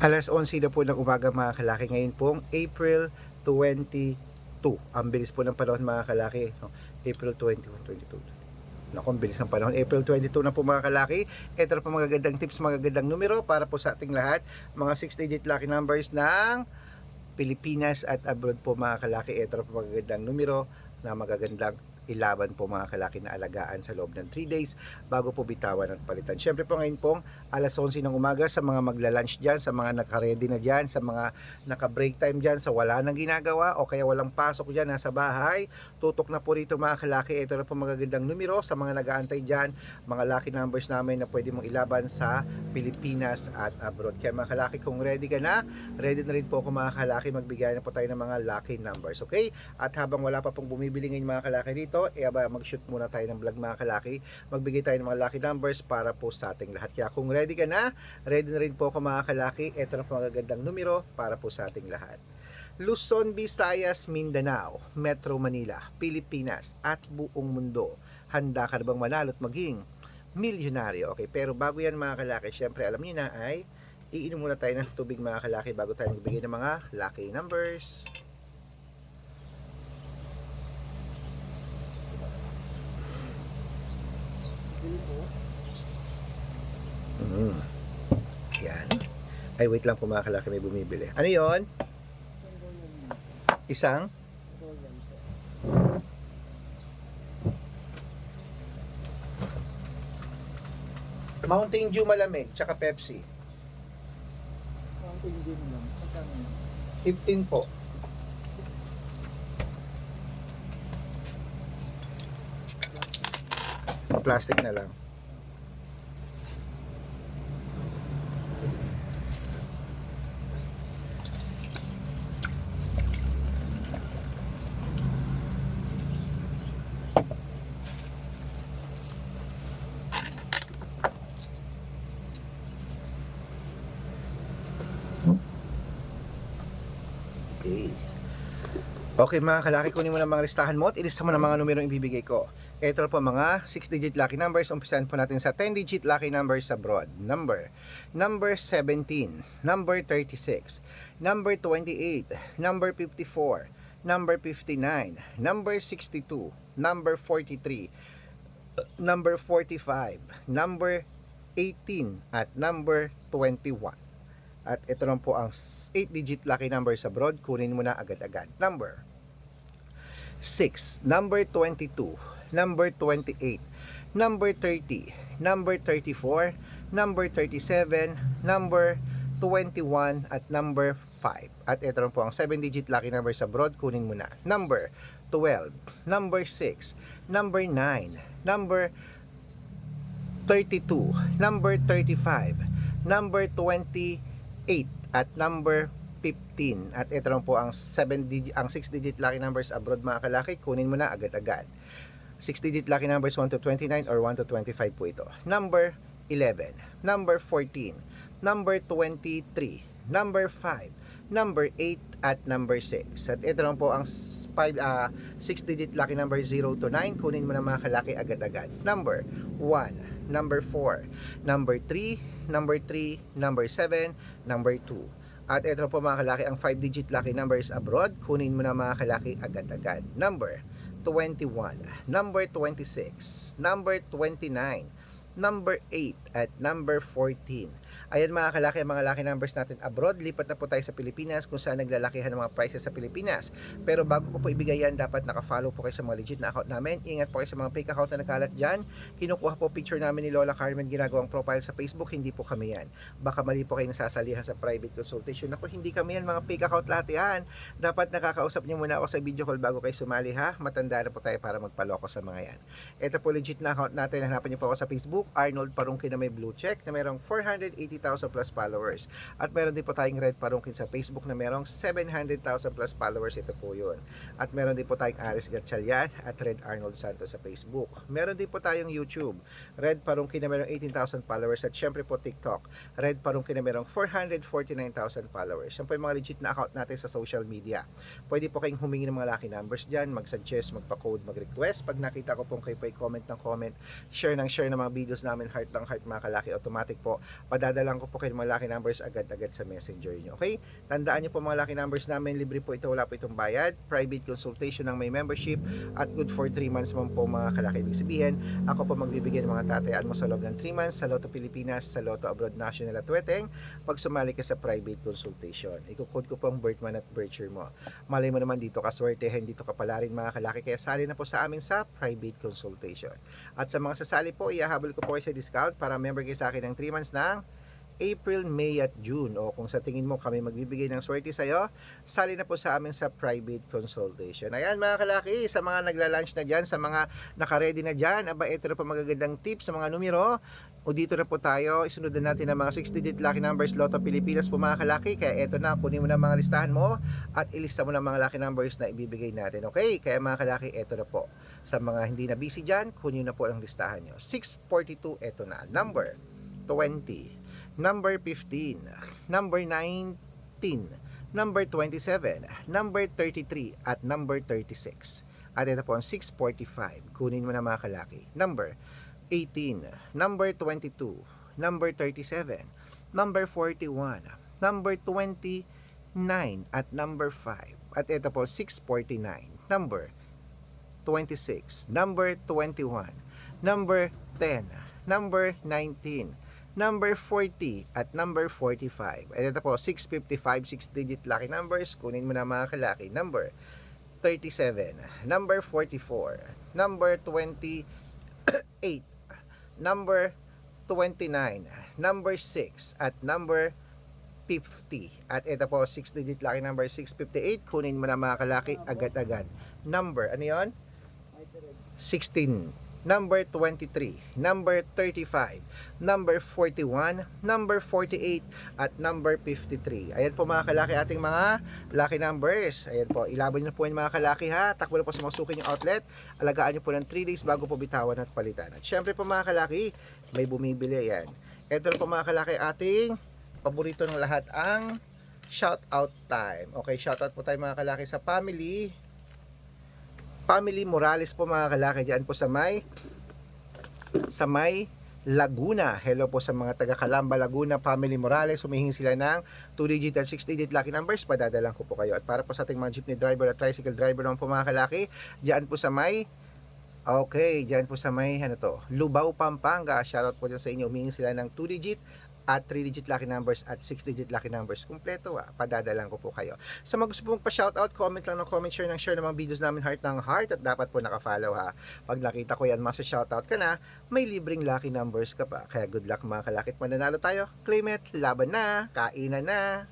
11:11 na po ng umaga mga kalaki. Ngayon pong April 22. Ang bilis po ng panahon mga kalaki. No? April 21, 22. Naku, ang bilis ng panahon. April 22 na po mga kalaki. Ito na po magagandang tips, magagandang numero para po sa ating lahat. Mga 6-digit lucky numbers ng Pilipinas at abroad po mga kalaki. Ito na po magagandang numero na magagandang ilaban po mga kalaki na alagaan sa loob ng 3 days bago po bitawan at palitan. Syempre po ngayon pong 11:11 ng umaga sa mga magla-lunch dyan, sa mga naka-ready na dyan, sa mga naka-break time dyan, sa wala nang ginagawa o kaya walang pasok dyan, nasa bahay, tutok na po rito mga kalaki. Ito na po magagandang numero sa mga nag-aantay dyan, mga lucky numbers namin na pwede mong ilaban sa Pilipinas at abroad. Kaya mga kalaki, kung ready ka na, ready na rin po ako mga kalaki, magbigay na po tayo ng mga lucky numbers, okay? At habang wala pa pong bumibili ngayon mga kalaki dito, mag-shoot muna tayo ng vlog mga kalaki, magbigay tayo ng mga lucky numbers para po sa ating lahat. Kaya kung ready ka na, ready na rin po ako mga kalaki. Ito na po magagandang numero para po sa ating lahat. Luzon, Visayas, Mindanao, Metro Manila, Pilipinas at buong mundo. Handa ka na bang manalo at maging milyonaryo? Okay, pero bago yan mga kalaki, syempre alam niyo na ay iinom muna tayo ng tubig mga kalaki bago tayo magbigay ng mga lucky numbers. Yan. Ay, wait lang po mga kalaki, may bumibili. Ano yon? Isang? Mountain Dew malamig, tsaka Pepsi. Mountain Dew lang. 15 po. Plastic na lang. Okay. Okay mga kalaki, kunin mo na mga listahan mo at ilista mo na mga numero yung ibibigay ko. Ito po mga 6-digit lucky numbers. Umpisahan po natin sa 10-digit lucky numbers abroad. Number 17, number 36, number 28, number 54, number 59, number 62, number 43, number 45, number 18, at number 21. At ito lang po ang 8-digit lucky numbers abroad. Kunin mo na agad-agad. Number 6, number 22, number 28, number 30, number 34, number 37, number 21, at number 5. At ito lang po ang 7-digit lucky numbers abroad. Kunin mo na. Number 12, number 6, number 9, number 32, number 35, number 28, at number 15. At ito lang po ang 6-digit lucky numbers abroad mga kalaki. Kunin mo na agad-agad. 6-digit lucky numbers 1 to 29 or 1 to 25 po ito. Number 11, number 14, number 23, number 5, number 8, at number 6. At ito lang po ang 6-digit lucky number 0 to 9. Kunin mo na mga kalaki agad-agad. Number 1, number 4, number 3, number 3, number 7, number 2. At ito po mga kalaki ang 5-digit lucky numbers abroad. Kunin mo na mga kalaki agad-agad. Number 21, number 26, number 29, number 8, at number 14. Ayan mga kalaki, ang mga lucky numbers natin abroad. Lipat na po tayo sa Pilipinas kung saan naglalakihan ng mga prices sa Pilipinas. Pero bago ko po ibigay yan, dapat nakafollow po kayo sa mga legit na account namin. Ingat po kayo sa mga fake account na nakalat dyan. Kinukuha po picture namin ni Lola Carmen, ginagawang profile sa Facebook. Hindi po kami yan. Baka mali po kayo nasasalihan sa private consultation. Ako, hindi kami yan, mga fake account lahat yan. Dapat nakakausap niyo muna ako sa video call bago kayo sumali ha. Matanda na po tayo para magpaloko sa mga yan. Ito po legit na account natin. Hanapan niyo po ako sa Facebook, Arnold Parungkin na may blue check na mayroong 480,000 plus followers. At meron din po tayong Red Parungkin sa Facebook na merong 700,000 plus followers. Ito po yun. At meron din po tayong Aris Gatchalian at Red Arnold Santos sa Facebook. Meron din po tayong YouTube, Red Parungkin na merong 18,000 followers. At syempre po TikTok, Red Parungkin na merong 449,000 followers. Yan po yung mga legit na account natin sa social media. Pwede po kayong humingi ng mga lucky numbers dyan, mag-suggest, magpa-code, mag-request. Pag nakita ko pong kayo po comment ng comment, share ng mga videos namin, heart ng heart mga kalaki, automatic po padadala padadalan ko po kayo mga lucky numbers agad-agad sa messenger nyo. Okay? Tandaan nyo po mga lucky numbers namin, libre po ito, wala po itong bayad. Private consultation ng may membership at good for 3 months man po mga kalaki. Ibig sabihin, ako po magbibigay ng mga tatayaan mo sa loob ng 3 months sa Lotto Pilipinas, sa Lotto Abroad National at Weteng pag sumali ka sa private consultation. Iko-code ko po ang birth month at birth year mo. Malay mo naman dito kaswertehin, dito ka pala rin mga kalaki, kaya sali na po sa amin sa private consultation. At sa mga sasali po, ihahabol ko po kayo sa discount para member kayo sa akin ng 3 months ng April, May at June. O kung sa tingin mo kami magbibigay ng swerte sa'yo, sali na po sa amin sa private consultation. Ayan mga kalaki, sa mga nagla-launch na dyan, sa mga naka-ready na dyan, aba ito na po magagandang tips sa mga numero. O dito na po tayo, isunod na natin ang mga 6-digit lucky numbers Lotto Pilipinas po mga kalaki. Kaya eto na, kunin mo na mga listahan mo at ilista mo na mga lucky numbers na ibibigay natin. Okay? Kaya mga kalaki, eto na po. Sa mga hindi na busy dyan, kunin na po ang listahan nyo. 642, eto na. Number 20. Number 15, number 19, number 27, number 33, at number 36. At ito po ang 645. Kunin mo na mga kalaki. Number 18, number 22, number 37, number 41, number 29, at number 5. At ito po 649, number 26, number 21, number 10, number 19, number 40 at number 45. At ito po 655, 6-digit lucky numbers. Kunin mo na mga kalaki. Number 37, number 44, number 28, number 29, number 6 at number 50. At ito po 6-digit lucky number 658. Kunin mo na mga kalaki agad-agad. Number ano yon? 16, number 23, number 35, number 41, number 48, at number 53. Ayan po mga kalaki ating mga lucky numbers. Ayan po, ilaban nyo po yung mga kalaki ha. Takbo na po sa mga suki yung outlet. Alagaan nyo po ng 3 days bago po bitawan at palitan. At syempre po mga kalaki, may bumibili yan. Ito na po mga kalaki ating paborito ng lahat ang shout out time. Okay, shout out po tayo mga kalaki sa family Morales po mga kalaki dyan po sa may Laguna. Hello po sa mga taga Calamba, Laguna, Family Morales. Humihingi sila ng 2-digit at 6-digit lucky numbers. Padadalan ko po kayo. At para po sa ating mga jeepney driver at tricycle driver naman po mga kalaki, dyan po sa may dyan po sa may Lubao, Pampanga. Shoutout po dyan sa inyo. Humihingi sila ng 2-digit at 3-digit lucky numbers at 6-digit lucky numbers. Kumpleto padadalan ko po kayo. Sa mga gusto pong pa-shoutout, comment lang ng comment, share ng mga videos namin heart ng heart, at dapat po naka-follow ha. Pag nakita ko yan, masa-shoutout ka na, may libreng lucky numbers ka pa. Kaya good luck mga kalakit, mananalo tayo. Claim it, laban na, kainan na.